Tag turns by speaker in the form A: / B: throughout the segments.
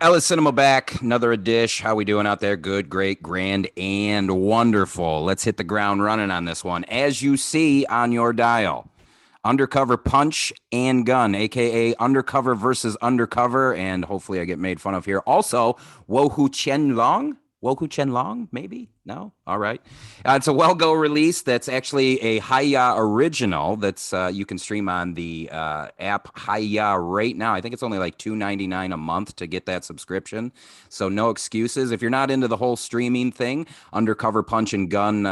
A: Ellis Cinema back, another dish. How we doing out there? Good, great, grand, and wonderful. Let's hit the ground running on this one. As you see on your dial, Undercover Punch and Gun, aka Undercover versus Undercover, and hopefully I get made fun of here. Also, Wohu Chen Long. Wohu Chen Long, maybe? No? All right. It's a Well Go release that's actually a Hiya original that's you can stream on the app Hiya right now. I think it's only like $2.99 a month to get that subscription. So no excuses. If you're not into the whole streaming thing, Undercover Punch and Gun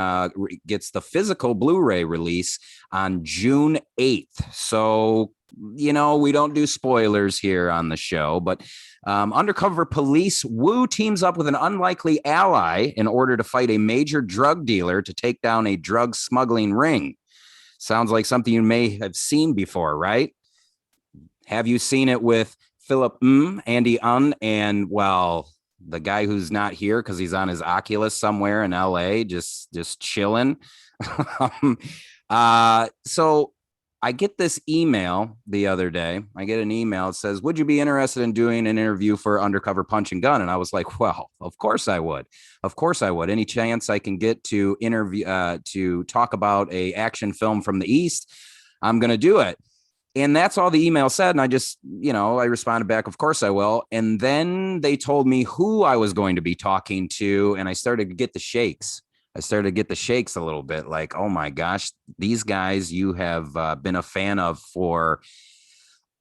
A: gets the physical Blu-ray release on June 8th. So, you know, we don't do spoilers here on the show, but Undercover Police Wu teams up with an unlikely ally in order to fight a major drug dealer to take down a drug smuggling ring. Sounds like something you may have seen before, right? Have you seen it with Philip Andy and, well, the guy who's not here because he's on his Oculus somewhere in LA, just chilling. So I get this email the other day. I get an email that says, would you be interested in doing an interview for Undercover Punch and Gun? And I was like, well, of course I would. Of course I would. Any chance I can get to interview, to talk about a action film from the East, I'm going to do it. And that's all the email said. And I just, I responded back, of course I will. And then they told me who I was going to be talking to. And I started to get the shakes. A little bit, like, oh my gosh, these guys you have been a fan of for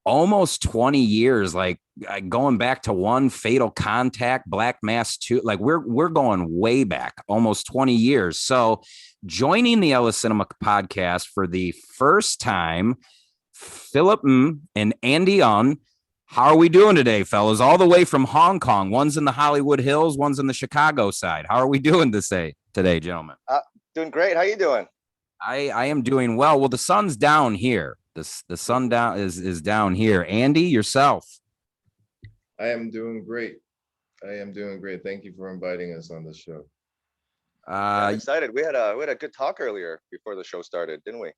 A: almost 20 years, like going back to one Fatal Contact, Black Mass 2, like we're going way back, almost 20 years. So joining the Ellis Cinema podcast for the first time, Philip and Andy Un. How are we doing today, fellas? All the way from Hong Kong. One's in the Hollywood Hills, one's in the Chicago side. How are we doing today, gentlemen?
B: Doing great. How you doing?
A: I am doing well. Well, the sun's down here. The sun down is down here. Andy, yourself?
C: I am doing great. Thank you for inviting us on the show.
B: I'm excited. We had a good talk earlier before the show started, didn't we?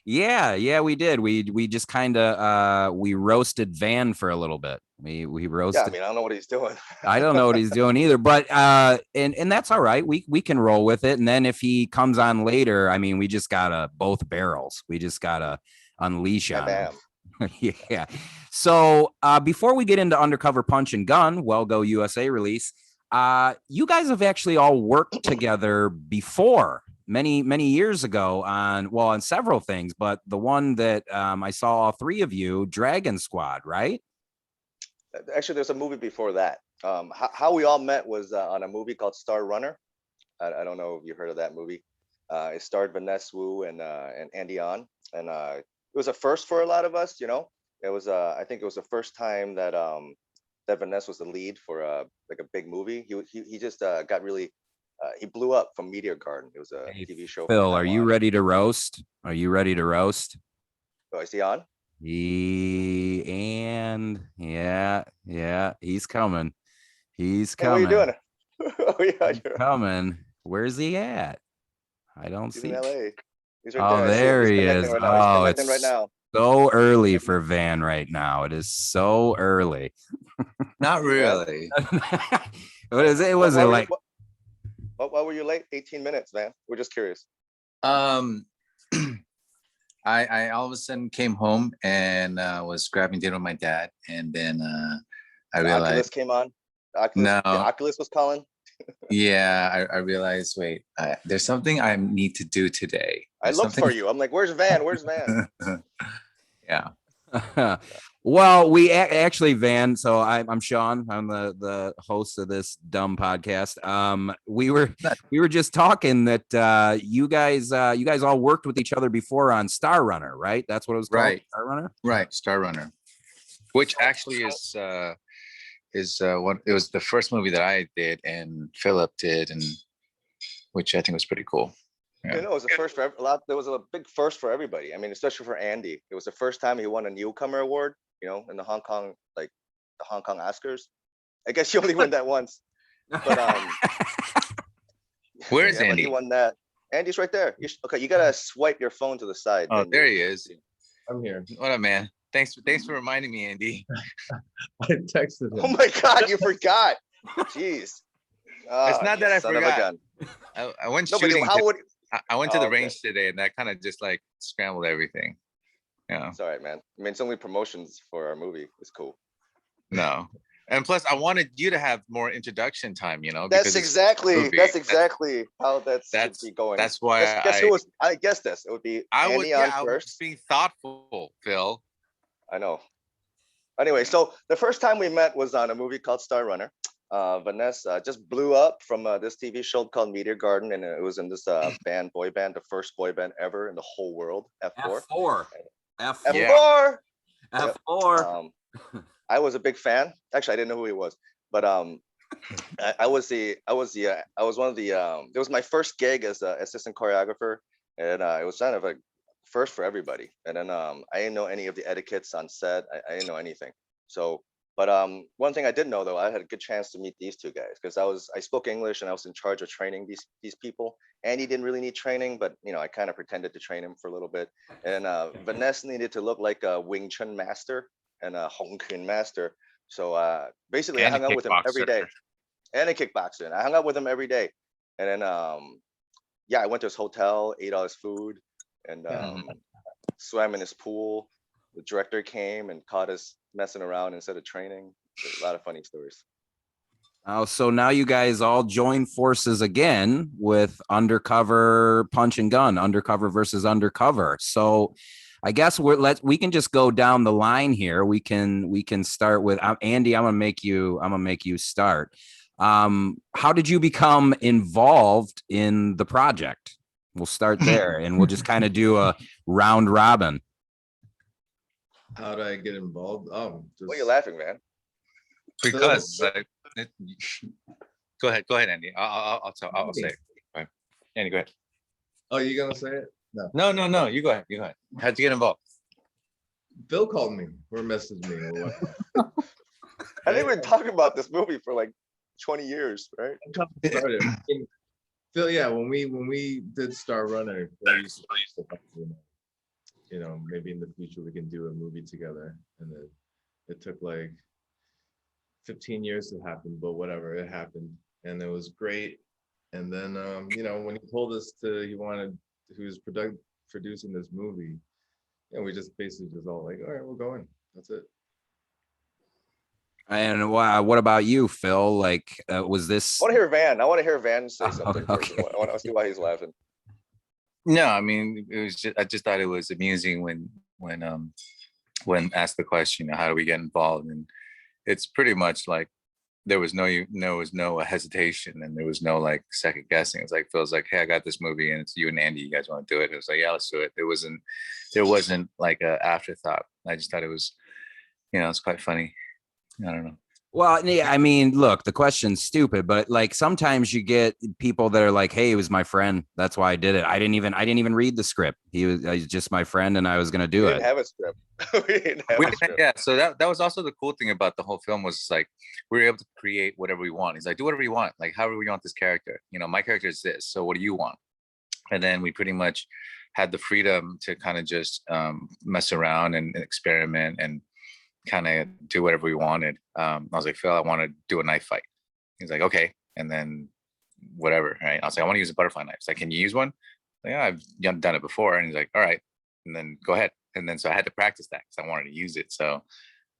A: Yeah, we did. We just kind of we roasted Van for a little bit. We roasted.
B: Yeah, I mean, I don't know what he's doing.
A: I don't know what he's doing either, but and that's all right. We can roll with it. And then if he comes on later, I mean, we just gotta both barrels. We just gotta unleash on him. Yeah. So before we get into Undercover Punch and Gun, Well Go USA release, you guys have actually all worked together before. Many years ago on several things, but the one that I saw all three of you, Dragon Squad, right?
B: Actually, there's a movie before that. How we all met was on a movie called Star Runner. I don't know if you heard of that movie. It starred Vanness Wu and Andy On, and it was a first for a lot of us. It was I think it was the first time that that Vanness was the lead for like a big movie. He just got really. He blew up from Meteor Garden. It was a TV show.
A: Phil, are you ready to roast? Are you ready to roast?
B: Oh, is he on?
A: Yeah, he's coming. He's
B: Hey,
A: coming.
B: what are you doing? Oh yeah,
A: He's coming. Where's he at? I don't
B: he's
A: see.
B: in LA. He's right
A: Oh,
B: there.
A: there he is.
B: Right
A: Oh,
B: it's
A: it's
B: right now.
A: so early for Van right now. It is so early.
D: Not really.
A: What is it? Was it like?
B: Why were you late? 18 minutes, man. We're just curious.
D: I all of a sudden came home and was grabbing dinner with my dad, and then I realized
B: Oculus came on. The Oculus was calling.
D: Yeah, I realized. Wait, there's something I need to do today.
B: I looked for you. I'm like, where's Van? Where's Van?
D: Yeah.
A: Well, we actually, Van. So I'm Sean. I'm the host of this dumb podcast. We were just talking that you guys all worked with each other before on Star Runner, right? That's what it was called.
D: Right.
A: Star Runner.
D: Right, Star Runner, which actually is what it was the first movie that I did and Philip did, and which I think was pretty cool. Yeah.
B: It was a first for a lot. There was a big first for everybody. I mean, especially for Andy. It was the first time he won a newcomer award. In the Hong Kong, like the Hong Kong Oscars. I guess you only won that once. But
D: where is Andy?
B: He won that. Andy's right there. Okay, you gotta swipe your phone to the side.
D: Oh, there he is.
C: I'm here.
D: What up, man? Thanks for reminding me, Andy.
C: I texted
B: Oh
C: him.
B: my God, you forgot. Jeez.
D: It's
B: Ah,
D: not
B: you
D: that I
B: son of a
D: forgot.
B: gun.
D: I went
B: No, but
D: shooting.
B: how would?
D: I went to
B: Oh,
D: the
B: okay.
D: range today, and that kind of just like scrambled everything. Yeah.
B: It's all right, man. I mean, it's only promotions for our movie. It's cool.
D: No. And plus, I wanted you to have more introduction time,
B: That's
D: because it's a movie.
B: exactly how that should be going.
D: That's why
B: Guess who was? I guess this. It would be Andy on
D: I was
B: first.
D: being thoughtful, Phil.
B: I know. Anyway, so the first time we met was on a movie called Star Runner. Vanness just blew up from this TV show called Meteor Garden, and it was in this boy band, the first boy band ever in the whole world, F4.
A: F4. F4.
D: Yeah.
B: F4.
A: F4.
B: I was a big fan. Actually, I didn't know who he was, but I was one of the it was my first gig as an assistant choreographer, and it was kind of a first for everybody. And then I didn't know any of the etiquettes on set. I didn't know anything. So, but one thing I did know though, I had a good chance to meet these two guys because I spoke English and I was in charge of training these people. And he didn't really need training, but I kind of pretended to train him for a little bit. And Vanness needed to look like a Wing Chun master and a Hong Kong master. So basically, I
D: And a
B: hung out with him every
D: kickboxer.
B: day, and a kickboxer. And I hung out with him every day. And then, yeah, I went to his hotel, ate all his food, and swam in his pool. The director came and caught us messing around instead of training. A lot of funny stories.
A: Oh, so now you guys all join forces again with Undercover Punch and Gun, Undercover versus Undercover. So I guess we can just go down the line here. We can start with Andy. I'm gonna make you start. How did you become involved in the project? We'll start there, and we'll just kind of do a round robin.
C: How did I get involved?
B: Why are you laughing, man?
D: Because go ahead, Andy. I'll say it. Right. Andy, go ahead.
C: Oh, you gonna say it?
D: No. You go ahead. How'd you get involved?
C: Phil called me or messaged me or what?
B: I think we've been talking about this movie for like 20 years, right?
C: Started. Phil, yeah, when we did Star Runner, Phil used to, maybe in the future we can do a movie together, and then it took like 15 years to happen, but whatever, it happened, and it was great. And then when he told us he was producing this movie, we just basically just all like, all right, we're going. That's it.
A: And what about you, Phil? Like, was this?
B: I want to hear Van say something.
A: Okay.
B: First. I want to see why he's laughing.
D: No, I mean, I just thought it was amusing when asked the question, how do we get involved? And it's pretty much like there was no hesitation, and there was no like second guessing. It's like Phil's like, hey, I got this movie, and it's you and Andy. You guys want to do it? It was like, yeah, let's do it. There wasn't like a afterthought. I just thought it was, it's quite funny. I don't know.
A: Well, yeah, I mean, look, the question's stupid, but like sometimes you get people that are like, "Hey, he was my friend. That's why I did it. I didn't even read the script. He was just my friend, and I was gonna do
B: We
A: it."
B: didn't have a script. We didn't have a script.
D: Yeah, so that was also the cool thing about the whole film was like we were able to create whatever we want. He's like, do whatever you want, like however we want this character. My character is this, so what do you want? And then we pretty much had the freedom to kind of just mess around and experiment and kind of do whatever we wanted. I was like, Phil, I want to do a knife fight. He's like, okay. And then whatever, right? I was like, I want to use a butterfly knife. He's like, can you use one? Like, yeah, I've done it before. And he's like, all right. And then go ahead. And then so I had to practice that because I wanted to use it. So,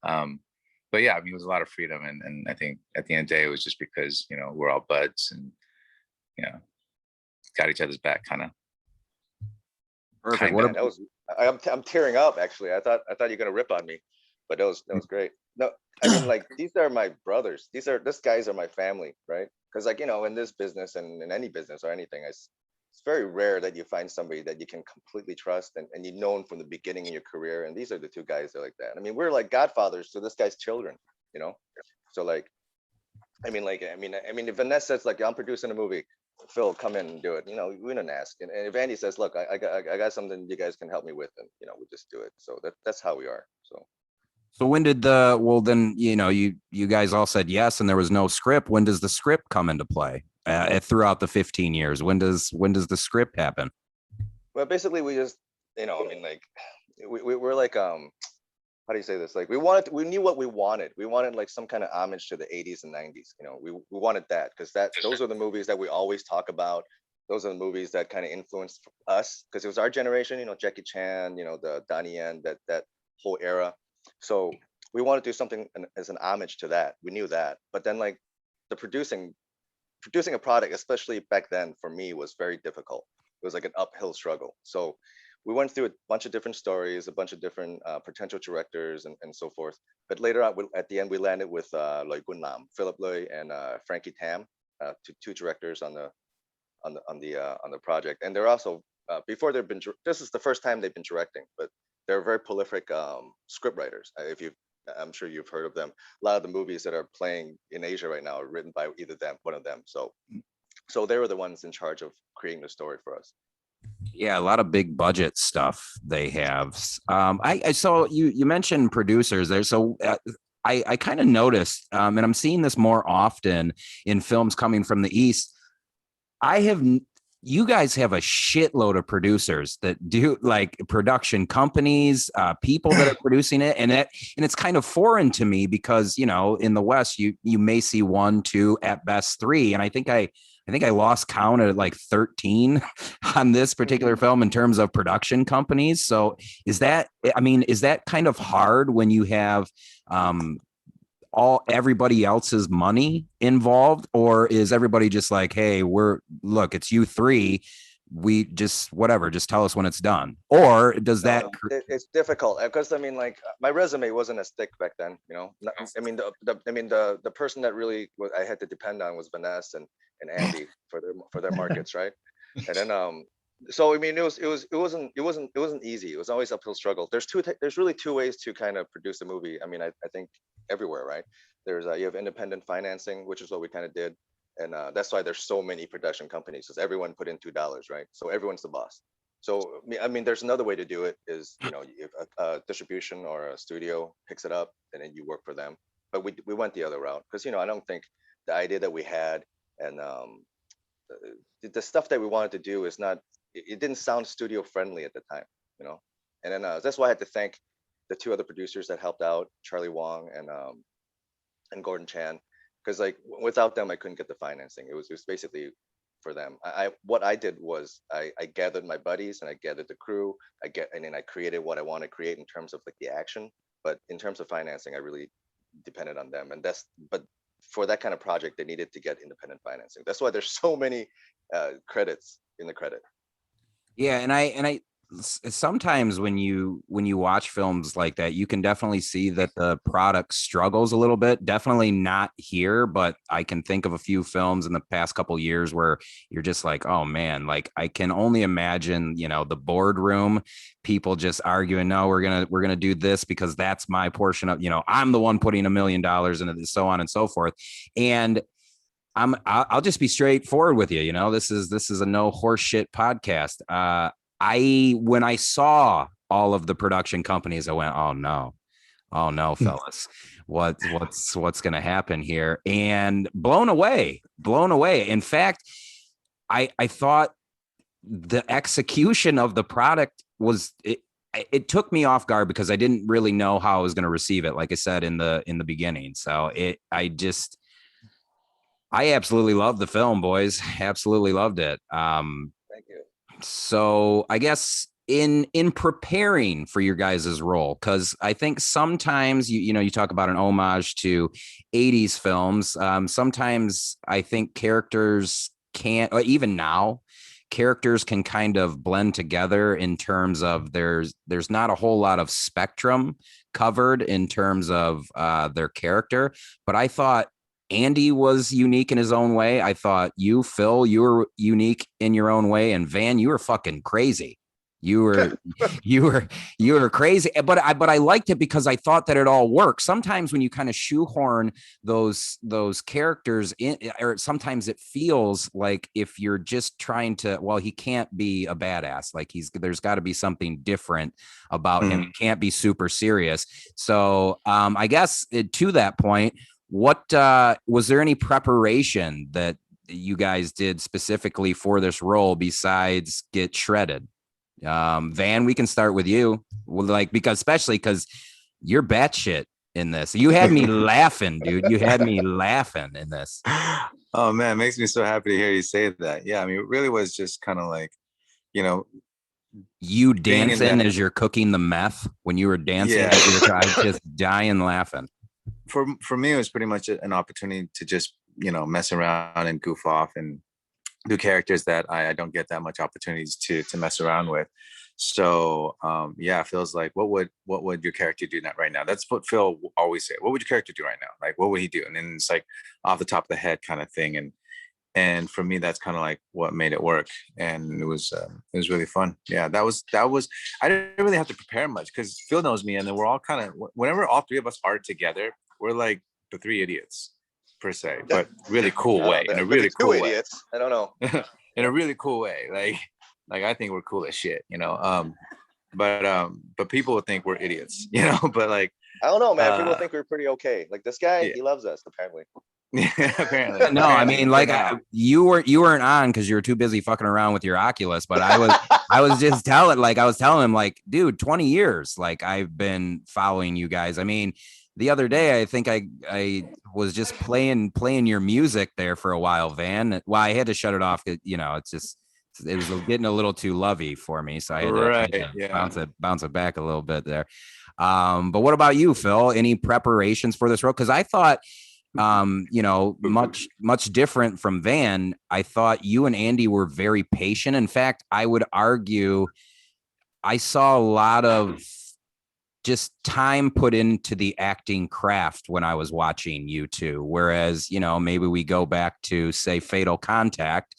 D: but yeah, I mean, it was a lot of freedom. And I think at the end of the day, it was just because, we're all buds and, got each other's back kind of.
A: Perfect.
B: Man, I'm tearing up actually. I thought you were gonna rip on me, but that was great. No, I mean like these are my brothers. These guys are my family, right? Because like in this business and in any business or anything, it's very rare that you find somebody that you can completely trust and you've known from the beginning of your career. And these are the two guys that are like that. I mean, we're like godfathers to this guy's children, So like, I mean, if Vanness says like I'm producing a movie, Phil, come in and do it. We didn't ask. And if Andy says, look, I got something you guys can help me with, and we just do it. So that's how we are.
A: So when did you guys all said yes, and there was no script. When does the script come into play throughout the 15 years? When does the script happen?
B: Well, basically we just, we're like how do you say this? Like we knew what we wanted. We wanted like some kind of homage to the 80s and 90s. You know, we wanted that because those are the movies that we always talk about. Those are the movies that kind of influenced us because it was our generation. You know, Jackie Chan. You know, the Donnie Yen, that whole era. So we wanted to do something as an homage to that. We knew that, but then like the producing a product, especially back then, for me was very difficult. It was like an uphill struggle. So we went through a bunch of different stories, a bunch of different potential directors, and so forth. But later on, at the end, we landed with Loy Gun Lam, Philip Loy, and Frankie Tam, two directors on the project. And they're also before they've been. This is the first time they've been directing, but they're very prolific script writers. If you, I'm sure you've heard of them. A lot of the movies that are playing in Asia right now are written by either them, one of them. So they were the ones in charge of creating the story for us.
A: Yeah, a lot of big budget stuff they have. I saw you mentioned producers there, so I kind of noticed, and I'm seeing this more often in films coming from the East. You guys have a shitload of producers that do like production companies, people that are producing it, and it's kind of foreign to me because, you know, in the West you may see 1, 2, at best 3, and I think I lost count at like 13 on this particular film in terms of production companies. So is that kind of hard when you have everybody else's money involved, or is everybody just like, hey, it's you 3, we just tell us when it's done? Or does that
B: it's difficult because I mean, like, my resume wasn't as thick back then, you know. I mean, the person that really I had to depend on was Vanness and Andy for their markets, right? And then so I mean, it wasn't easy. It was always uphill struggle. There's really two ways to kind of produce a movie. I mean, I think everywhere, right? There's you have independent financing, which is what we kind of did, and that's why there's so many production companies, because everyone put in $2, right? So everyone's the boss. So I mean, there's another way to do it is, you know, if a distribution or a studio picks it up, and then you work for them. But we went the other route because, you know, I don't think the idea that we had and the stuff that we wanted to do is not. It didn't sound studio friendly at the time, you know. And then that's why I had to thank the 2 other producers that helped out, Charlie Wong and Gordon Chan, because like without them I couldn't get the financing. It was basically for them. What I did was I gathered my buddies and I gathered the crew. And then I created what I want to create in terms of like the action. But in terms of financing, I really depended on them. But for that kind of project, they needed to get independent financing. That's why there's so many credits in the credit.
A: Yeah, and I sometimes when you watch films like that, you can definitely see that the product struggles a little bit. Definitely not here, but I can think of a few films in the past couple years where you're just like, oh man, like I can only imagine, you know, the boardroom, people just arguing, no, we're gonna do this because that's my portion of, you know, I'm the one putting $1 million into this, so on and so forth. And I'll just be straightforward with you. You know, this is a no horse shit podcast. When I saw all of the production companies, I went, oh no, fellas, what's going to happen here? And blown away. In fact, I thought the execution of the product was, it took me off guard because I didn't really know how I was going to receive it. Like I said in the beginning. So I absolutely loved the film, boys. Absolutely loved it.
B: Thank you.
A: So I guess in preparing for your guys' role, because I think sometimes you talk about an homage to 80s films. Sometimes I think characters can't, or even now, characters can kind of blend together in terms of there's not a whole lot of spectrum covered in terms of their character. But I thought Andy was unique in his own way. I thought Phil, you were unique in your own way, and Van, you were fucking crazy. You were crazy, but I liked it because I thought that it all worked. Sometimes when you kind of shoehorn those characters in, or sometimes it feels like if you're just trying to, well, he can't be a badass. Like there's got to be something different about him. He can't be super serious. So I guess to that point, what was there any preparation that you guys did specifically for this role besides get shredded? Van, we can start with you. Like, because you're batshit in this. You had me laughing, dude. You had me laughing in this.
D: Oh man, it makes me so happy to hear you say that. Yeah, I mean, it really was just kind of like, you know,
A: You
D: being in
A: dancing
D: that.
A: as you're cooking the meth when you were dancing.
D: Yeah.
A: As you were, I just dying laughing.
D: For me, it was pretty much an opportunity to just, you know, mess around and goof off and do characters that I don't get that much opportunities to mess around with. So yeah, it feels like what would your character do right now? That's what Phil always say. What would your character do right now? Like, what would he do? And then it's like off the top of the head kind of thing. And for me, that's kind of like what made it work. And it was really fun. Yeah, that was I didn't really have to prepare much because Phil knows me, and then we're all kind of, whenever all three of us are together, we're like the three idiots per se, but really cool way. In a really cool way.
B: Idiots. I don't know.
D: In a really cool way. Like I think we're cool as shit, you know. But people would think we're idiots, you know. But like,
B: I don't know, man. People think we're pretty okay. Like this guy,
D: yeah.
B: he loves us apparently.
D: Apparently.
A: No, I mean, like you weren't on because you were too busy fucking around with your Oculus. But I was just telling him, like, dude, 20 years, like I've been following you guys. I mean, the other day, I think I was just playing your music there for a while, Van. Well, I had to shut it off. You know, it was getting a little too lovey for me, so I had to bounce it back a little bit there. But what about you, Phil? Any preparations for this role? Because I thought, you know, much different from Van. I thought you and Andy were very patient. In fact, I would argue I saw a lot of just time put into the acting craft when I was watching you two. Whereas, you know, maybe we go back to, say, Fatal Contact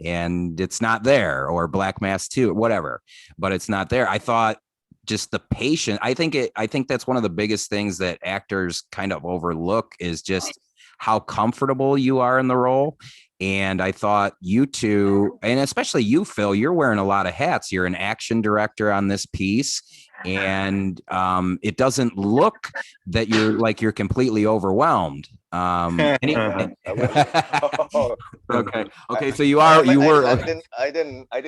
A: and it's not there, or Black Mass 2, whatever, but it's not there. I thought just the patience. I think that's one of the biggest things that actors kind of overlook is just how comfortable you are in the role. And I thought you two, and especially you, Phil, you're wearing a lot of hats. You're an action director on this piece. And it doesn't look that you're completely overwhelmed. Anyway. Okay. So
B: I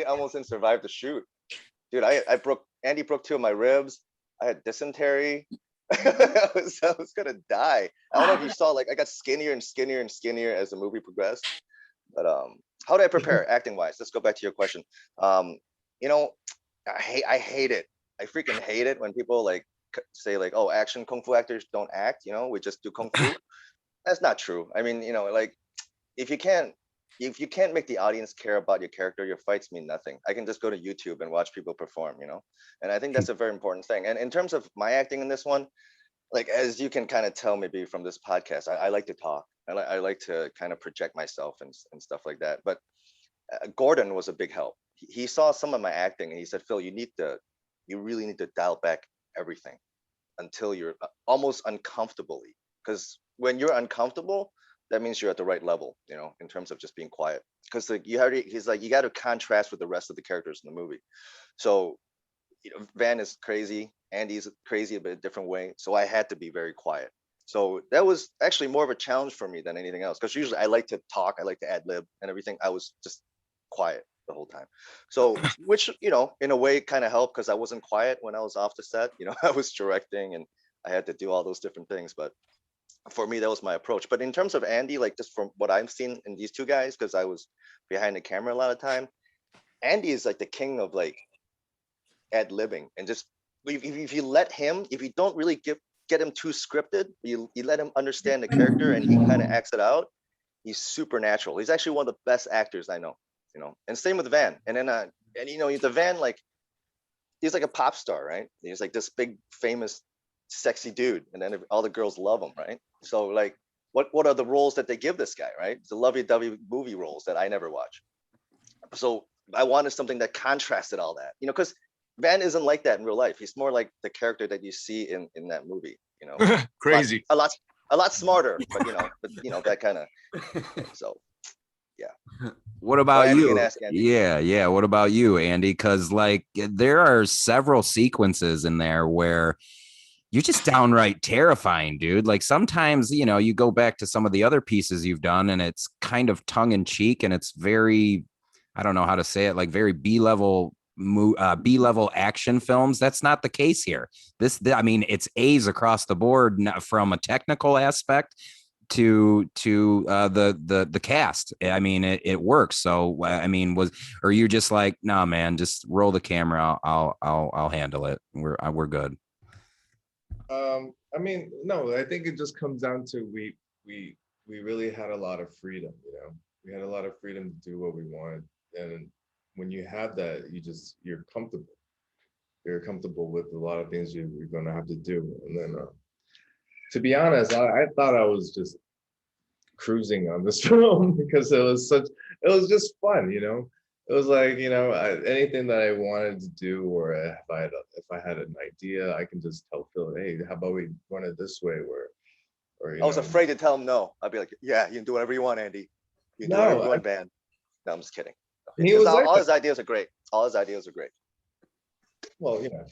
B: almost didn't survive the shoot, dude. Andy broke 2 of my ribs. I had dysentery. I was gonna die. I don't know if you saw, like, I got skinnier and skinnier and skinnier as the movie progressed. But how did I prepare acting wise? Let's go back to your question. You know, I hate it. I freaking hate it when people like say like, oh, action kung fu actors don't act, you know, we just do kung fu. That's not true. I mean, you know, like if you can't make the audience care about your character, your fights mean nothing. I can just go to YouTube and watch people perform, you know. And I think that's a very important thing. And in terms of my acting in this one, like, as you can kind of tell maybe from this podcast, I like to talk. I like to kind of project myself and stuff like that. But Gordon was a big help. He saw some of my acting and he said, Phil, you really need to dial back everything until you're almost uncomfortably. Because when you're uncomfortable, that means you're at the right level, you know, in terms of just being quiet. Because he's like, you got to contrast with the rest of the characters in the movie. So, you know, Van is crazy, Andy's crazy, but a different way. So I had to be very quiet. So that was actually more of a challenge for me than anything else. Because usually I like to talk, I like to ad lib and everything. I was just quiet the whole time. So, which, you know, in a way kind of helped because I wasn't quiet when I was off the set. You know, I was directing and I had to do all those different things. But for me, that was my approach. But in terms of Andy, like just from what I've seen in these two guys, because I was behind the camera a lot of time, Andy is like the king of like ad libbing. And just if you let him, if you don't really get him too scripted, you let him understand the character and he kind of acts it out, he's supernatural. He's actually one of the best actors I know. You know, and same with Van. And then and you know, the Van, like, he's like a pop star, right? He's like this big famous sexy dude, and then all the girls love him, right? So like, what are the roles that they give this guy, right? The lovey-dovey movie roles that I never watch. So I wanted something that contrasted all that, you know, because Van isn't like that in real life. He's more like the character that you see in that movie, you know.
D: Crazy.
B: A lot smarter, but you know that kind of. So yeah.
A: What about you?
B: Yeah.
A: Yeah. What about you, Andy? Because like there are several sequences in there where you're just downright terrifying, dude. Like sometimes, you know, you go back to some of the other pieces you've done and it's kind of tongue in cheek and it's very, I don't know how to say it, like very B-level B-level action films. That's not the case here. I mean, it's A's across the board from a technical aspect to the cast. I mean, it works. So I mean, are you just like, nah, man, just roll the camera. I'll handle it. We're good.
C: I mean, no, I think it just comes down to we really had a lot of freedom, you know. We had a lot of freedom to do what we wanted. And when you have that, you're comfortable. You're comfortable with a lot of things you're gonna have to do. And then to be honest, I thought I was just cruising on this film because it was just fun, you know. It was like, you know, anything that I wanted to do, or if I had an idea, I can just tell Phil, hey, how about we run it this way, or you
B: I was
C: know.
B: afraid to tell him no. I'd be like, yeah, you can do whatever you want, Andy. You can do whatever you want, man. No, I'm just kidding.
C: He was
B: all,
C: like
B: all his ideas are great. All his ideas are great.
C: well, you know,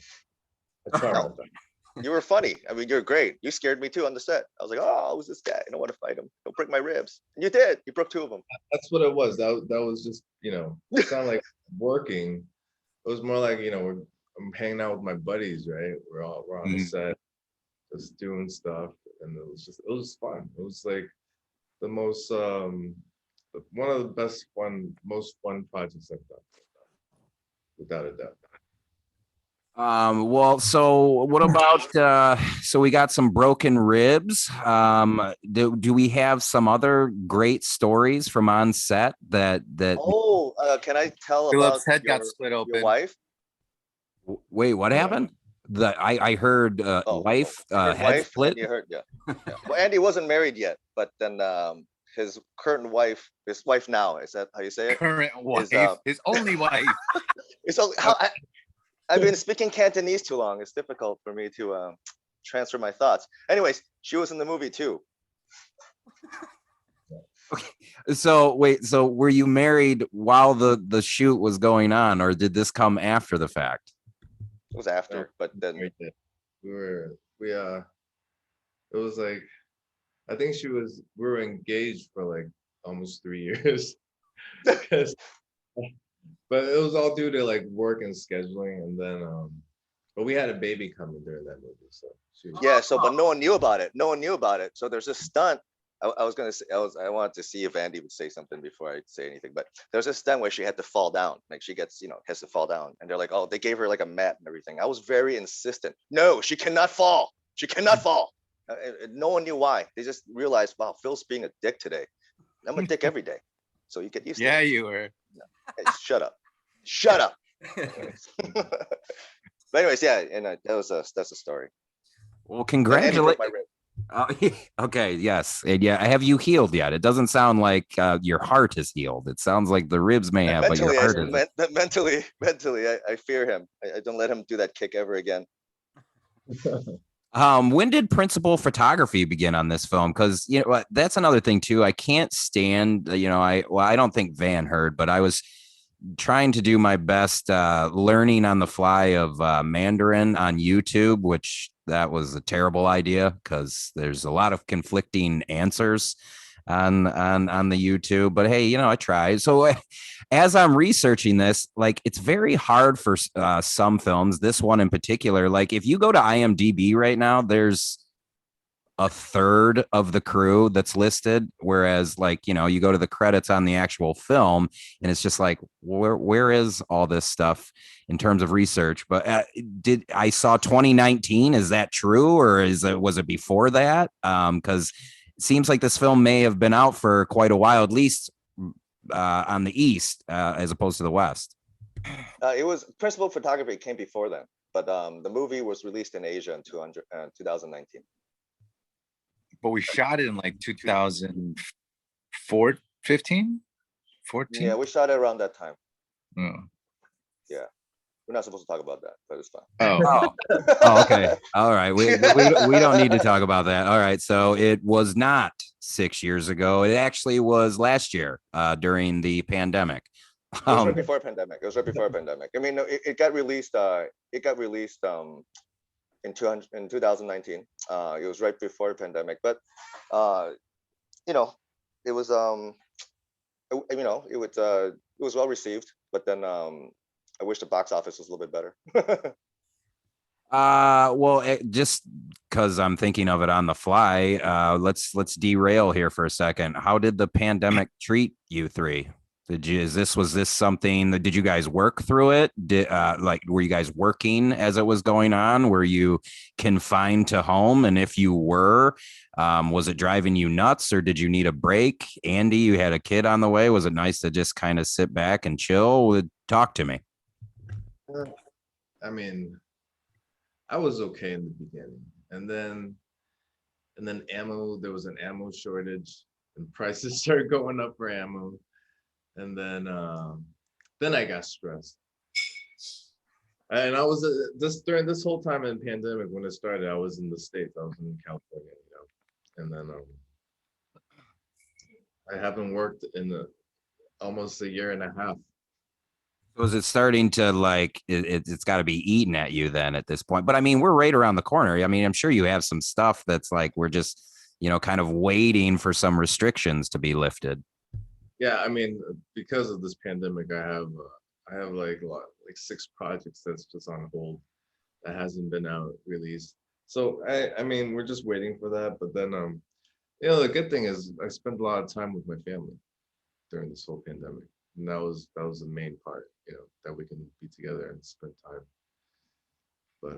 C: I try my
B: No,
C: best.
B: you were funny. I mean, you're great. You scared me too on the set. I was like, oh, who's this guy? I don't want to fight him. Don't break my ribs. And you did. You broke 2 of them.
C: That's what it was. That was just, you know, it sounded like working. It was more like, you know, I'm hanging out with my buddies, right? We're on the set, just doing stuff, and it was fun. It was like the most one of the most fun projects I've done, without a doubt.
A: Well, so what about so we got some broken ribs. Do we have some other great stories from on set that
B: Oh, can I tell about
D: Philip's head got split
B: your
D: open.
B: wife?
A: wait, what happened? I heard wife
B: Your
A: head
B: wife,
A: split.
B: and you heard, yeah. Well, Andy wasn't married yet, but then his current wife, his wife now, is that how you say it?
D: Current wife,
B: Is
D: his only wife.
B: it's all, how I've been speaking Cantonese too long. It's difficult for me to transfer my thoughts. Anyways, she was in the movie too.
A: So wait, so were you married while the shoot was going on, or did this come after the fact?
B: It was after, but then
C: It was like, I think we were engaged for like almost 3 years. 'Cause- but it was all due to like work and scheduling, and then but we had a baby coming during that movie, so
B: yeah. So, but no one knew about it. No one knew about it. So there's a stunt. I was gonna say, I wanted to see if Andy would say something before I say anything. But there's a stunt where she had to fall down. Like she gets, has to fall down, and they're like, oh, they gave her like a mat and everything. I was very insistent. No, she cannot fall. She cannot fall. No one knew why. They just realized, wow, Phil's being a dick today. I'm a dick every day. So you get used to
D: Yeah,
B: it.
D: you were.
B: Hey, shut up. Shut up. But anyways, yeah, and that's a story.
A: Well,
B: Then Andy broke
A: congratulations.
B: my rib.
A: Okay, yes, and yeah. Have you healed yet? It doesn't sound like your heart is healed. It sounds like the ribs may have, but your heart is.
B: Mentally, I fear him. I don't let him do that kick ever again.
A: When did principal photography begin on this film? Because you know what, that's another thing too. I can't stand. I don't think Van heard, but I was trying to do my best learning on the fly of Mandarin on YouTube, which that was a terrible idea because there's a lot of conflicting answers on the YouTube. But hey, I tried. So as I'm researching this, like it's very hard for some films. This one in particular, like if you go to IMDb right now, there's a third of the crew that's listed, whereas like you go to the credits on the actual film and it's just like where is all this stuff in terms of research. But I saw 2019, is that true, or was it before that? Because it seems like this film may have been out for quite a while, at least on the east as opposed to the west.
B: It was principal photography came before then, but the movie was released in Asia in 2019.
D: But we shot it in like 2004, 15, 14.
B: Yeah, we shot it around that time.
D: Oh.
B: Yeah, we're not supposed to talk about that, but it's fine.
A: Oh, okay. All right. We don't need to talk about that. All right. So it was not 6 years ago. It actually was last year during the pandemic.
B: It was right before pandemic. It was right before pandemic. I mean, it got released. In 2019. It was right before the pandemic, but it was it was well received. But then I wish the box office was a little bit better.
A: Well, just because I'm thinking of it on the fly, let's derail here for a second. How did the pandemic treat you three? Was this something that, did you guys work through it? Were you guys working as it was going on? Were you confined to home? And if you were, was it driving you nuts, or did you need a break? Andy, you had a kid on the way. Was it nice to just kind of sit back and chill? Talk to me.
C: I mean, I was okay in the beginning, and then ammo. There was an ammo shortage, and prices started going up for ammo, and then I got stressed. And I was this during this whole time in pandemic when it started. I was in the States. I was in California, and then I haven't worked in almost a year and a half.
A: Was it starting to like it's got to be eating at you then at this point? But I mean, we're right around the corner. I mean, I'm sure you have some stuff that's like we're just, kind of waiting for some restrictions to be lifted.
C: Yeah, I mean, because of this pandemic, I have like a lot, like 6 projects that's just on hold that hasn't been out released. So I mean, we're just waiting for that. But then the good thing is I spent a lot of time with my family during this whole pandemic. And that was the main part, that we can be together and spend time. But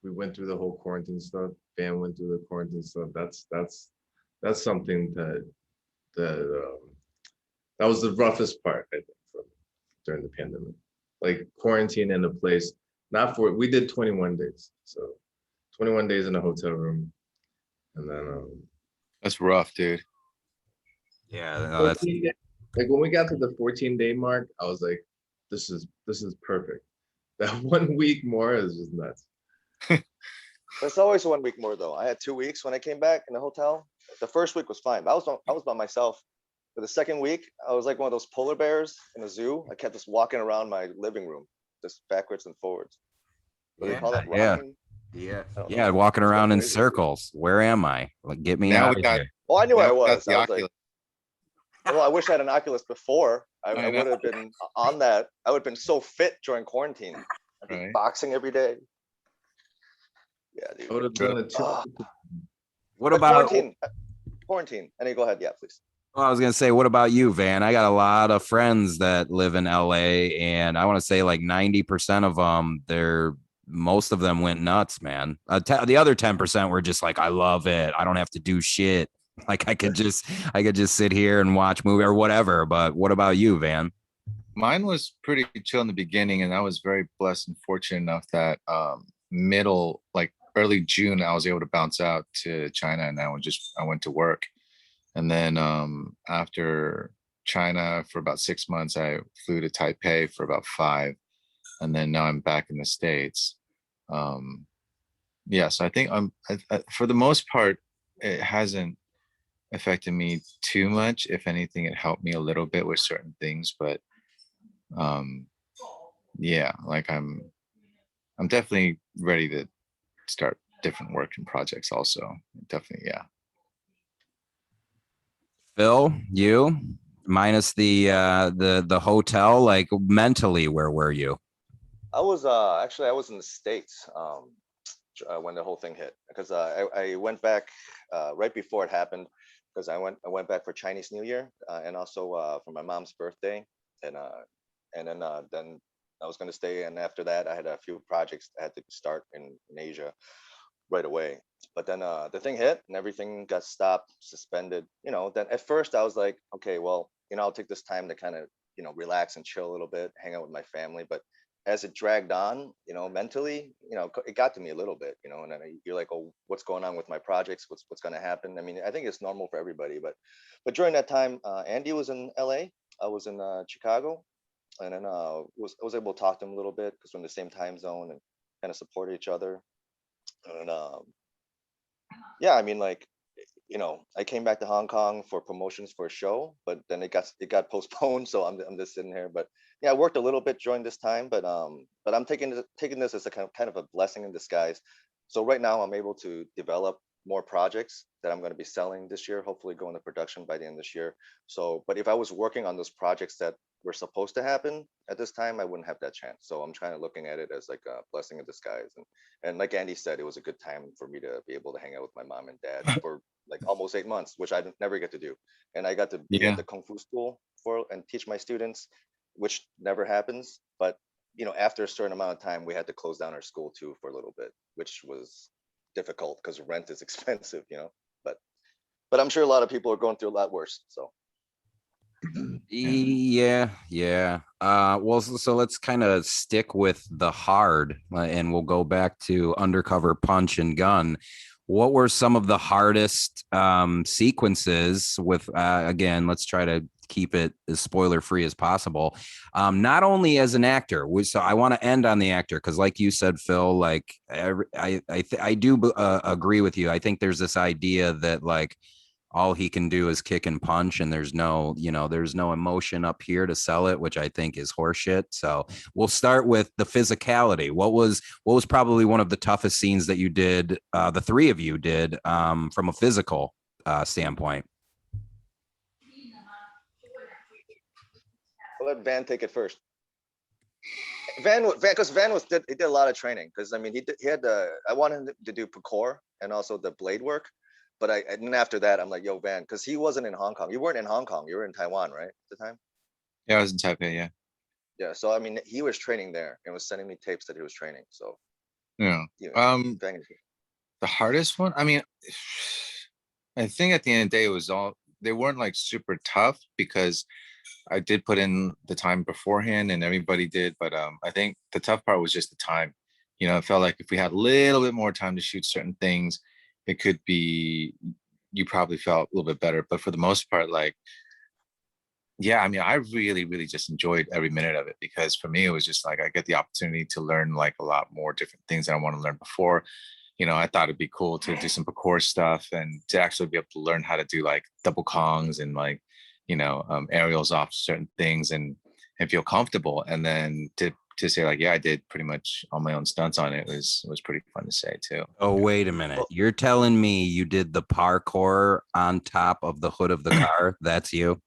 C: we went through the whole quarantine stuff. Van went through the quarantine stuff. That's something that was the roughest part, I think, during the pandemic. Like quarantine in a place, we did 21 days. So 21 days in a hotel room. And then
D: That's rough, dude.
A: Yeah, no, that's
C: like when we got to the 14-day mark, I was like, this is perfect. That 1 week more is just nuts.
B: It's always 1 week more though. I had 2 weeks when I came back in the hotel. The first week was fine. I was by myself. For the second week, I was like one of those polar bears in a zoo. I kept just walking around my living room, just backwards and forwards. What do they call that? Rocking?
A: Yeah, walking
B: It's
A: around in
B: crazy.
A: circles. Where am I? Like, get me
D: Now
A: out
D: we
A: of
D: got
A: here.
B: Oh, I knew where I
D: now we got
B: was.
D: the
B: I was like,
D: Oculus.
B: well, I wish I had an Oculus before. I
D: I know.
B: would have been on that. I would have been so fit during quarantine. I'd be
D: Right.
B: boxing every day. Yeah,
C: I
B: dude.
C: would have done it too.
A: What
B: But
A: about?
B: quarantine. And you go ahead. Yeah, please.
A: Well, I was gonna say, what about you, Van? I got a lot of friends that live in LA, and I want to say like 90% of them, most of them went nuts, man. The other 10% were just like, I love it. I don't have to do shit. Like I could just sit here and watch movie or whatever. But what about you, Van?
D: Mine was pretty chill in the beginning, and I was very blessed and fortunate enough that like early June, I was able to bounce out to China, and I went to work. And then after China for about 6 months, I flew to Taipei for about 5. And then now I'm back in the States. Yeah, so I think for the most part, it hasn't affected me too much. If anything, it helped me a little bit with certain things. But yeah, like I'm definitely ready to start different work and projects also. Definitely, yeah.
A: Phil, you minus the hotel, like mentally, where were you?
B: I was actually I was in the States when the whole thing hit because I went back right before it happened because I went back for Chinese New Year and also for my mom's birthday and then I was going to stay, and after that I had a few projects that had to start in Asia right away. But then the thing hit and everything got stopped, suspended. Then at first I was like, okay, well, I'll take this time to kind of relax and chill a little bit, hang out with my family. But as it dragged on, mentally, it got to me a little bit, and then you're like, oh, what's going on with my projects? What's going to happen? I mean, I think it's normal for everybody, but during that time, Andy was in LA, I was in Chicago, and then I was able to talk to him a little bit because we're in the same time zone and kind of support each other. And yeah, I mean, like, I came back to Hong Kong for promotions for a show, but then it got postponed. So I'm just sitting here. But yeah, I worked a little bit during this time, but I'm taking this as a kind of a blessing in disguise. So right now I'm able to develop more projects that I'm going to be selling this year, hopefully go into production by the end of this year. So, but if I was working on those projects that were supposed to happen at this time, I wouldn't have that chance. So I'm trying to looking at it as like a blessing in disguise. And like Andy said, it was a good time for me to be able to hang out with my mom and dad for like almost 8 months, which I never get to do. And I got to be at the Kung Fu school and teach my students, which never happens. But after a certain amount of time, we had to close down our school too for a little bit, which was difficult because rent is expensive, but I'm sure a lot of people are going through a lot worse. So
A: yeah. Well, so let's kind of stick with the hard, and we'll go back to Undercover Punch and Gun. What were some of the hardest sequences with, again, let's try to keep it as spoiler free as possible. Not only as an actor, so I want to end on the actor, because like you said, Phil, like I do agree with you. I think there's this idea that like all he can do is kick and punch, and there's no emotion up here to sell it, which I think is horseshit. So we'll start with the physicality. What was probably one of the toughest scenes that you did, the three of you did, from a physical standpoint?
B: I'll let Van take it first. Because Van did a lot of training. Because I mean, he had I wanted him to do parkour and also the blade work. But and then after that, I'm like, yo, Van, because he wasn't in Hong Kong. You weren't in Hong Kong. You were in Taiwan, right, at the time?
D: Yeah, I was in Taipei. Yeah.
B: Yeah. So I mean, he was training there and was sending me tapes that he was training. So
D: Yeah.
B: Van,
D: The hardest one. I mean, I think at the end of the day, they weren't like super tough because I did put in the time beforehand and everybody did. But I think the tough part was just the time. It felt like if we had a little bit more time to shoot certain things, it could be, you probably felt a little bit better. But for the most part, like, yeah, I mean, I really, really just enjoyed every minute of it, because for me, it was just like, I get the opportunity to learn like a lot more different things that I want to learn before. I thought it'd be cool to do some parkour stuff and to actually be able to learn how to do like double kongs and like, aerials off certain things and feel comfortable. And then to say like, yeah, I did pretty much all my own stunts on it was pretty fun to say too.
A: Oh, wait a minute. You're telling me you did the parkour on top of the hood of the car? That's you?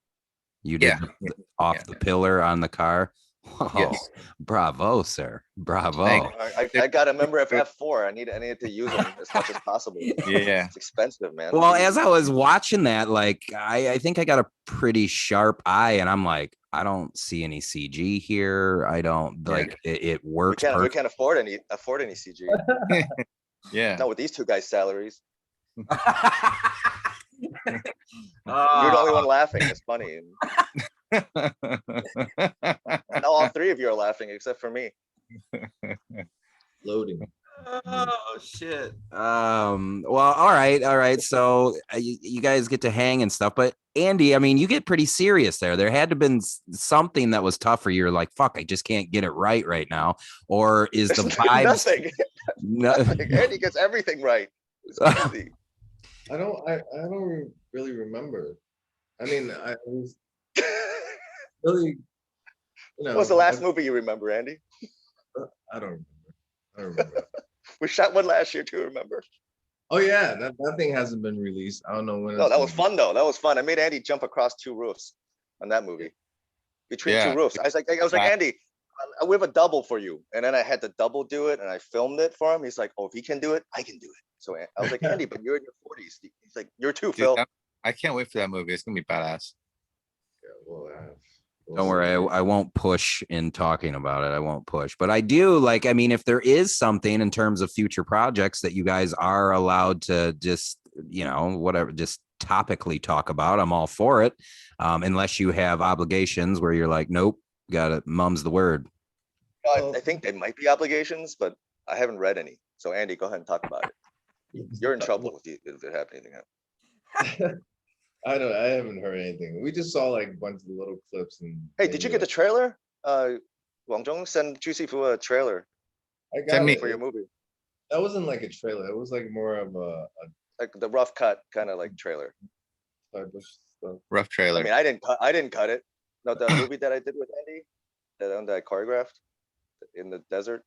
A: You did off the pillar on the car? Oh,
D: yes.
A: Bravo, sir. Bravo.
B: I got a member of F4. I needed to use them as much as possible.
D: Yeah.
B: It's expensive, man.
A: Well, as I was watching that, like, I think I got a pretty sharp eye, and I'm like, I don't see any CG here. I don't like it works.
B: We can't afford any CG.
D: Yeah.
B: Not with these two guys' salaries. You're the only one laughing. It's funny. Now all three of you are laughing except for me.
C: Loading.
A: Oh shit. Well, all right. So you guys get to hang and stuff, but Andy, I mean, you get pretty serious there. There had to have been something that was tougher. You're like, fuck, I just can't get it right now. Or is the vibe
B: nothing?
A: Nothing.
B: Andy gets everything right. It's crazy.
C: I don't really remember. I mean, I was really,
B: What was the last movie you remember, Andy?
C: I don't remember.
B: We shot one last year too, remember?
C: Oh yeah, that thing hasn't been released. I don't know when.
B: No, that was fun though. That was fun. I made Andy jump across two roofs on that movie. Between two roofs. I was like, Andy, we have a double for you. And then I had the double do it and I filmed it for him. He's like, oh, if he can do it, I can do it. So I was like, Andy, but you're in your 40s. He's like, you're too, Phil.
D: I can't wait for that movie. It's gonna be badass.
C: Yeah, well,
A: don't worry, I won't push in talking about it. I won't push, but I do like, I mean, if there is something in terms of future projects that you guys are allowed to just, whatever, just topically talk about, I'm all for it. Unless you have obligations where you're like, nope, got it. Mum's the word.
B: I think there might be obligations, but I haven't read any. So Andy, go ahead and talk about it. You're in trouble if it happens.
C: I haven't heard anything. We just saw like a bunch of little clips and.
B: Hey, did you get the trailer? Wang Zhong send Juicy Fu a trailer.
C: I got it
B: for your movie.
C: That wasn't like a trailer. It was like more of a
B: like the rough cut kind of like trailer.
C: Type of stuff.
D: Rough trailer.
B: I mean, I didn't cut it. No, the movie that I did with Andy, that I choreographed in the desert.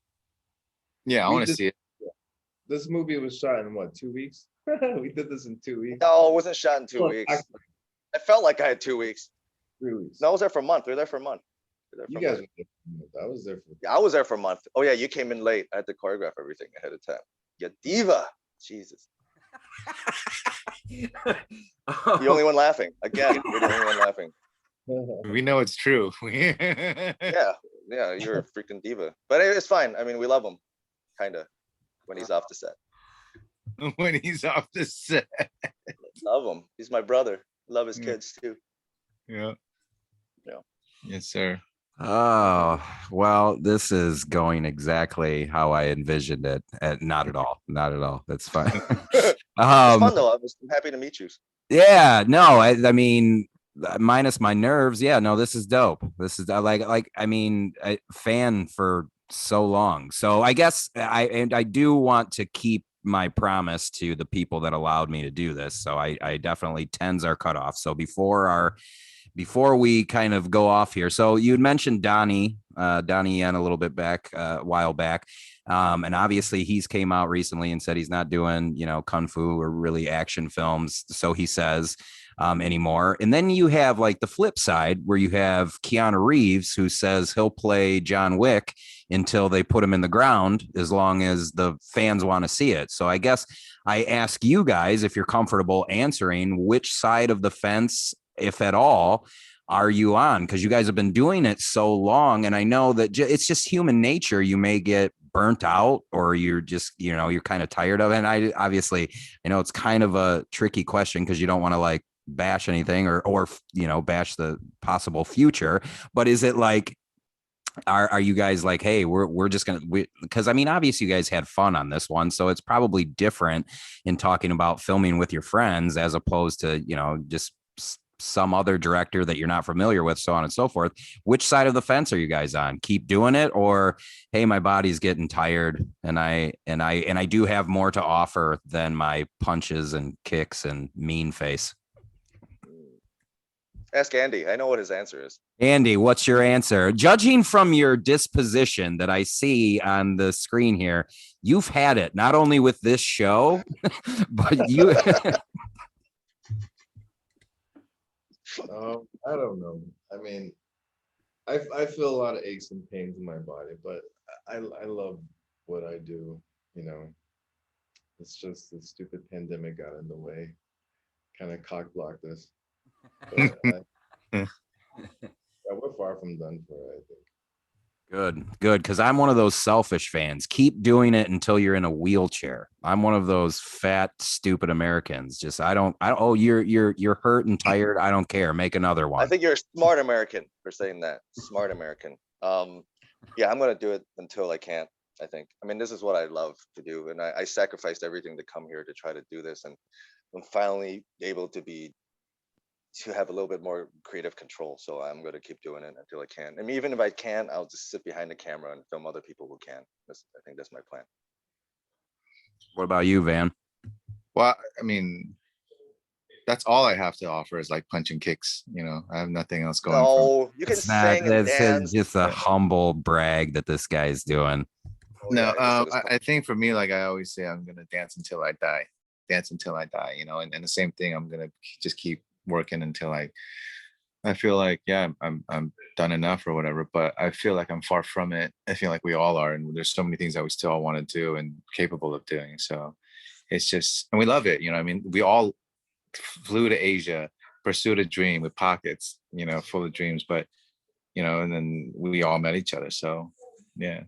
D: Yeah, I want to see it.
C: this movie was shot in what, 2 weeks? We did this in 2 weeks.
B: No, it wasn't shot in 2
C: Well,
B: weeks.
C: actually,
B: I felt like I had 2 weeks.
C: 3 weeks.
B: No, I was there for a month. We were there for a month.
C: You guys were there for a month. I was there for.
B: Yeah, I was there for a month. Oh yeah, you came in late. I had to choreograph everything ahead of time. You diva. Jesus. The only one laughing. Again, you're the only one laughing.
D: We know it's true.
B: Yeah, you're a freaking diva. But it's fine. I mean, we love him, kinda, when he's off the set.
D: When he's off the set.
B: Love him. He's my brother. Love his
D: Yeah.
B: kids too.
D: Yeah.
B: Yeah.
D: Yes, sir.
A: Oh, well, this is going exactly how I envisioned it. Not at all. Not at all. That's fine.
B: It's fun though. I'm happy to meet you.
A: Yeah, no, I mean, minus my nerves. Yeah, no, this is dope. This is I mean, fan for so long. So I guess I do want to keep my promise to the people that allowed me to do this. So I definitely tens are cut off. So before we kind of go off here, so you had mentioned Donnie Yen a little bit back, a while back. And obviously he's came out recently and said he's not doing, kung fu or really action films. So he says anymore. And then you have like the flip side where you have Keanu Reeves, who says he'll play John Wick until they put him in the ground, as long as the fans want to see it. So I guess I ask you guys, if you're comfortable answering, which side of the fence, if at all, are you on? Because you guys have been doing it so long. And I know that it's just human nature. You may get burnt out, or you're just, you're kind of tired of it. And I know it's kind of a tricky question because you don't want to like bash anything or bash the possible future. But is it like, are you guys like, hey, we're just gonna, because I mean, obviously you guys had fun on this one, so it's probably different in talking about filming with your friends as opposed to just some other director that you're not familiar with, so on and so forth. Which side of the fence are you guys on? Keep doing it, or hey, my body's getting tired and I do have more to offer than my punches and kicks and mean face?
B: Ask Andy. I know what his answer is.
A: Andy, what's your answer? Judging from your disposition that I see on the screen here, you've had it not only with this show, but you.
C: I don't know. I mean, I feel a lot of aches and pains in my body, but I love what I do. It's just the stupid pandemic got in the way, kind of cock blocked us. But yeah, we're far from done for it, I think.
A: Good. Because I'm one of those selfish fans. Keep doing it until you're in a wheelchair. I'm one of those fat, stupid Americans. Just oh, you're hurt and tired. I don't care. Make another one.
B: I think you're a smart American for saying that. Smart American. Yeah, I'm gonna do it until I can't. I think. I mean, this is what I love to do, and I sacrificed everything to come here to try to do this, and I'm finally able to have a little bit more creative control. So I'm going to keep doing it until I can. And even if I can't, I'll just sit behind the camera and film other people who can. I think that's my plan.
A: What about you, Van?
D: Well, I mean, that's all I have to offer is like punch and kicks. I have nothing else going.
B: No, you can sing and dance.
A: Just a humble brag that this guy's doing.
D: No, I think for me, like I always say, I'm gonna dance until I die. Dance until I die. And the same thing. I'm gonna just keep working until I feel like, yeah, I'm done enough or whatever. But I feel like I'm far from it. I feel like we all are, and there's so many things that we still want to do and capable of doing. So it's just, and we love it. I mean, we all flew to Asia, pursued a dream with pockets, full of dreams. But and then we all met each other. So yeah.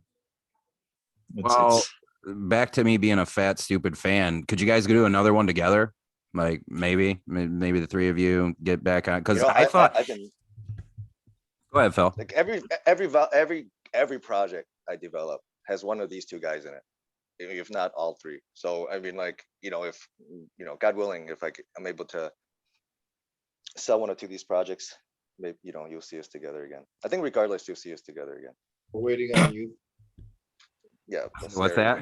A: Well, back to me being a fat, stupid fan. Could you guys do another one together? Like maybe the three of you get back on, because I thought.
B: I can.
A: Go ahead, Phil.
B: Like every project I develop has one of these two guys in it, if not all three. So I mean, like if God willing, if I'm able to sell one or two of these projects, maybe you'll see us together again. I think regardless, you'll see us together again.
C: We're waiting on you.
B: Yeah.
A: What's that?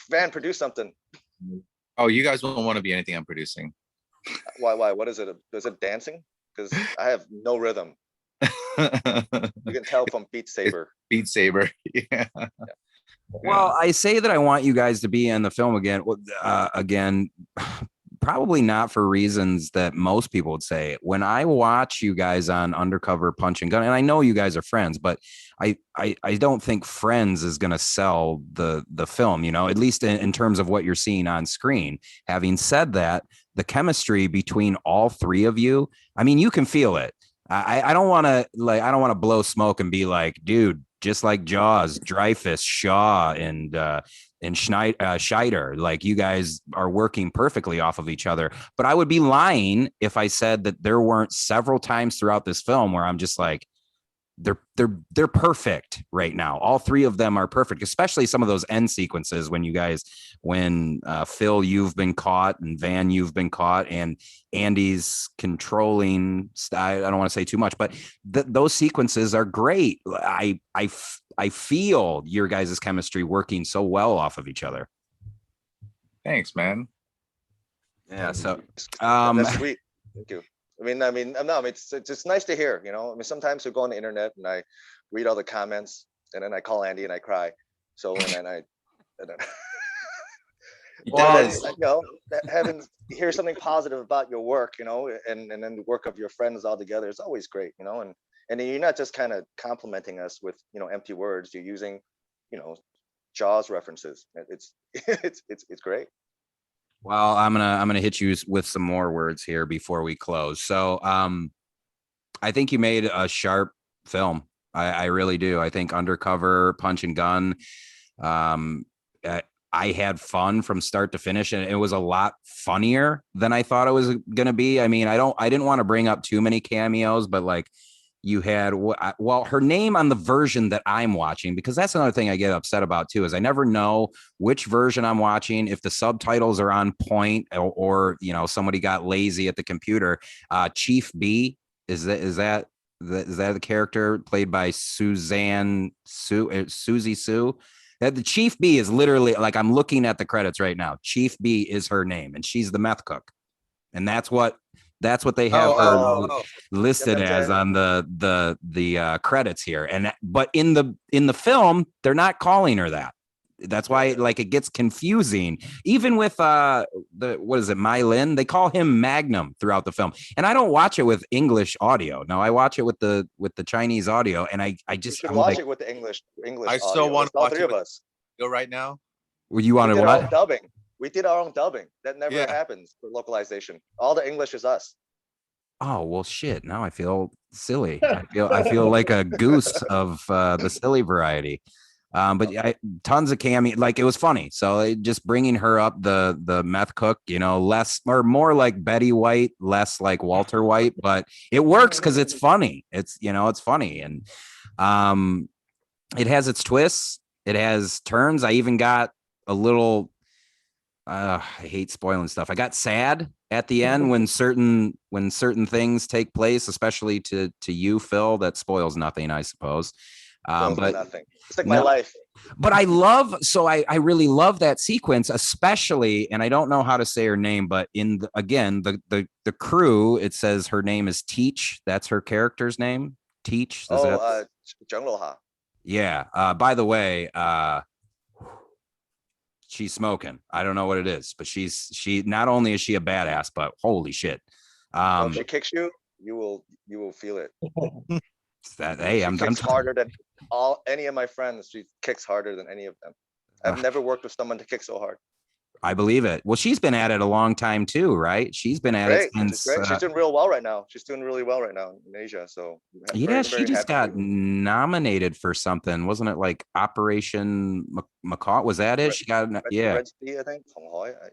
B: Van, produce something.
D: Oh, you guys won't want to be anything I'm producing.
B: Why? What is it? Is it dancing? Because I have no rhythm. You can tell from Beat Saber.
D: Beat Saber. Yeah.
A: Well, I say that I want you guys to be in the film again. Again, probably not for reasons that most people would say. When I watch you guys on Undercover Punch and Gun, and I know you guys are friends, but I don't think Friends is going to sell the film. You know, at least in terms of what you're seeing on screen. Having said that, the chemistry between all three of you, I mean, you can feel it. I don't want to blow smoke and be like, dude, just like Jaws, Dreyfus, Shaw, and Scheider, like you guys are working perfectly off of each other. But I would be lying if I said that there weren't several times throughout this film where I'm just like, they're perfect right now. All three of them are perfect, especially some of those end sequences when Phil, you've been caught, and Van, you've been caught, and Andy's controlling style. I don't want to say too much, but those sequences are great. I feel your guys' chemistry working so well off of each other.
D: Thanks, man.
A: Yeah. So
B: That's sweet. Thank you. I mean, no, it's nice to hear, you know. I mean, sometimes we go on the internet and I read all the comments, and then I call Andy and I cry. So and then
A: he
B: well, then,
A: does.
B: you know, having hear something positive about your work, you know, and then the work of your friends all together is always great, you know. And then you're not just kind of complimenting us with, you know, empty words. You're using, you know, Jaws references. It's it's great.
A: Well, I'm gonna hit you with some more words here before we close. So, I think you made a sharp film. I really do. I think Undercover Punch and Gun. Um, I had fun from start to finish, and it was a lot funnier than I thought it was gonna be. I mean, I didn't want to bring up too many cameos, but like you had, well, her name on the version that I'm watching, because that's another thing I get upset about too, is I never know which version I'm watching, if the subtitles are on point, or you know, somebody got lazy at the computer. Chief B, is that the character played by Susie Sue? That the Chief B is literally, like, I'm looking at the credits right now. Chief B is her name, and she's the meth cook, and that's what they have her listed as on the credits here. And but in the film, they're not calling her that. That's why, like, it gets confusing. Even with what is it, Mylin? They call him Magnum throughout the film, and I don't watch it with English audio. No, I watch it with the Chinese audio, and I
B: You
A: just
B: should
A: I'm
B: watch
A: like,
B: it with the English
E: I
B: audio.
E: still want
B: It's
E: to
B: all
E: watch
B: three
E: it
B: of
E: with
B: us.
E: go right now.
A: well, you
B: We
A: want to
B: did our own
A: what?
B: dubbing. We did our own dubbing. That never
E: Yeah.
B: happens for localization. All the English is us.
A: Oh well, shit. Now I feel silly. I feel like a goose of the silly variety. But tons of cameo, like it was funny. So just bringing her up, the meth cook, you know, less or more like Betty White, less like Walter White, but it works because it's funny. It's, you know, it's funny, and it has its twists. It has turns. I even got a little. I hate spoiling stuff. I got sad at the end when certain things take place, especially to you, Phil. That spoils nothing, I suppose. But
B: nothing. It's like my
A: no,
B: life.
A: but I really love that sequence, especially, and I don't know how to say her name, but in the crew, it says her name is Teach. That's her character's name. Teach.
B: Jung Ha.
A: Yeah. By the way, she's smoking. I don't know what it is, but she not only is she a badass, but holy shit.
B: If she kicks you, you will feel it.
A: Hey,
B: she kicks harder than any of my friends. She kicks harder than any of them. I've never worked with someone to kick so hard.
A: I believe it. Well, she's been at it a long time too, right? She's been at it since.
B: She's doing real well right now. She's doing really well right now in Asia. So
A: yeah, she just got nominated for something, wasn't it? Like Operation Macaw? Was that it? She got
B: Red Sea, I think.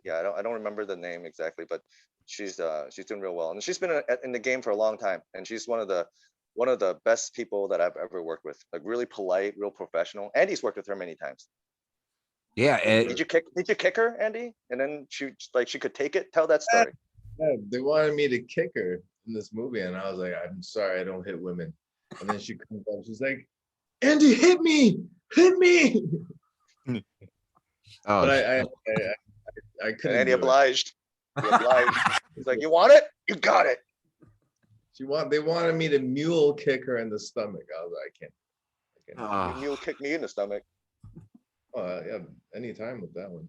B: Yeah, I don't remember the name exactly, but she's doing real well, and she's been in the game for a long time, and she's one of the best people that I've ever worked with. Like really polite, real professional. Andy's worked with her many times.
A: Yeah.
B: Did you kick her, Andy? And then she could take it. Tell that story.
C: Yeah, they wanted me to kick her in this movie, and I was like, I'm sorry, I don't hit women. And then she comes up, she's like, Andy, hit me.
A: Oh,
C: but I couldn't.
B: And Andy obliged. He's like, you want it? You got it.
C: They wanted me to mule kick her in the stomach. I was like, I can't.
B: You mule kick me in the stomach.
C: Yeah, anytime with that one.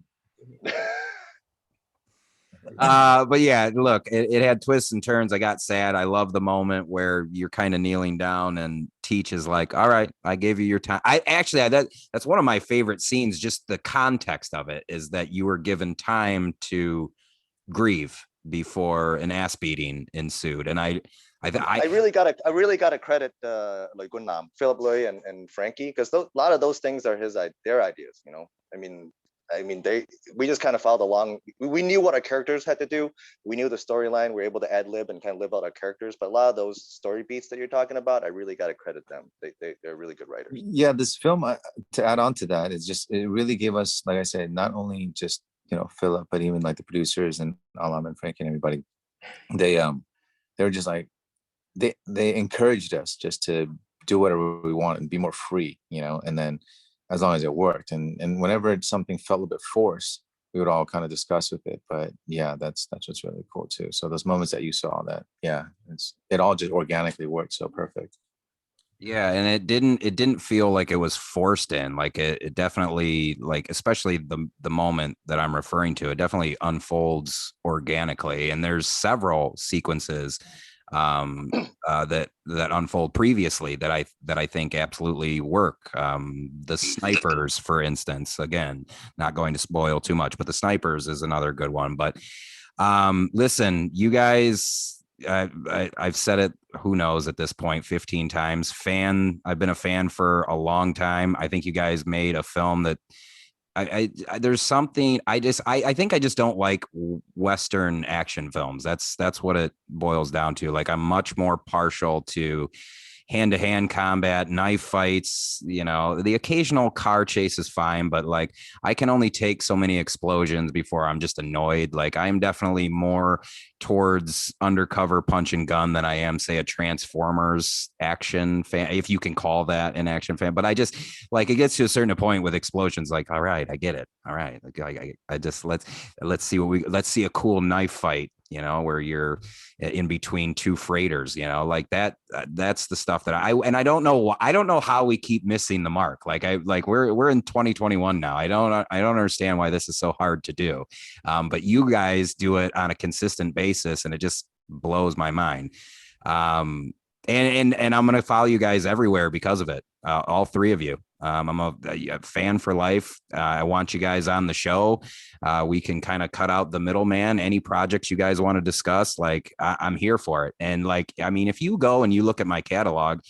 A: But yeah, look, it had twists and turns. I got sad. I love the moment where you're kind of kneeling down and Teach is like, all right, I gave you your time. That's one of my favorite scenes. Just the context of it is that you were given time to grieve before an ass beating ensued. And I
B: really gotta credit like Gunnam, Philip Loy and Frankie, because a lot of those things are their ideas. We just kind of followed along. We knew what our characters had to do. We knew the storyline. We were able to ad lib and kind of live out our characters. But a lot of those story beats that you're talking about, I really got to credit them. They're really good writers.
D: Yeah, this film, to add on to that, it really gave us, like I said, not only just Philip, but even like the producers and Alam and Frank and everybody. They were just like they encouraged us just to do whatever we want and be more free, and then as long as it worked. And whenever something felt a bit forced, we would all kind of discuss with it. But yeah, that's what's really cool too. So those moments that you saw, that it all just organically worked so perfect.
A: Yeah, and it didn't feel like it was forced in. Like it definitely, like, especially the moment that I'm referring to, it definitely unfolds organically. And there's several sequences that unfold previously that I think absolutely work. The snipers, for instance, again, not going to spoil too much, but the snipers is another good one. But listen, you guys, I've said it, who knows at this point, 15 times. I've been a fan for a long time. I think you guys made a film that there's something I think I just don't like Western action films. That's what it boils down to. Like, I'm much more partial to hand-to-hand combat, knife fights, the occasional car chase is fine, but like, I can only take so many explosions before I'm just annoyed. Like, I'm definitely more towards Undercover Punch and Gun than I am, say, a Transformers action fan, if you can call that an action fan. But I just, like, it gets to a certain point with explosions, like, all right, I get it. All right. Like, I just, let's see a cool knife fight, where you're in between two freighters, like that. That's the stuff that I don't know how we keep missing the mark. Like, we're in 2021 now. I don't understand why this is so hard to do. But you guys do it on a consistent basis, and it just blows my mind. And I'm going to follow you guys everywhere because of it. All three of you. I'm a fan for life. I want you guys on the show. We can kind of cut out the middleman. Any projects you guys want to discuss, like, I'm here for it. And like, I mean, if you go and you look at my catalog,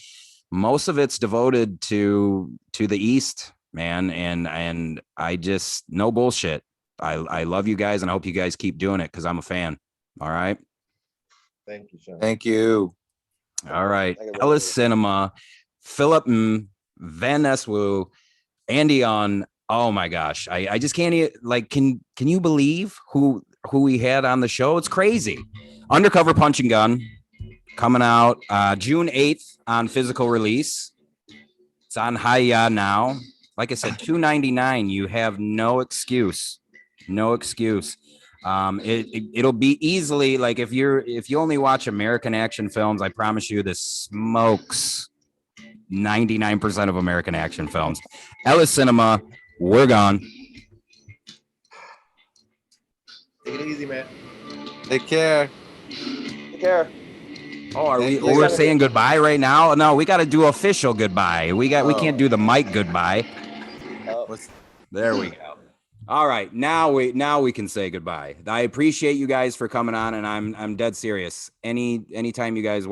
A: most of it's devoted to the East, man. And I just, no bullshit. I love you guys, and I hope you guys keep doing it because I'm a fan. All right.
C: Thank you, Sean.
D: Thank you.
A: All right. Ellis Cinema, Philip M, Vanness Wu, Andy on. Oh my gosh. I just can't, like, can you believe who we had on the show? It's crazy. Undercover Punch and Gun coming out June 8th on physical release. It's on Hiya now. Like I said, $2.99. You have no excuse. No excuse. It'll be easily, like, if you only watch American action films, I promise you this smokes 99% of American action films. Ellis Cinema, we're gone.
C: Take it easy, man.
D: Take care.
B: Take care.
A: Oh,
D: Thank you.
A: we're saying goodbye right now? No, we got to do official goodbye. We can't do the mic goodbye. There we go. All right, now we can say goodbye. I appreciate you guys for coming on, and I'm dead serious. Anytime you guys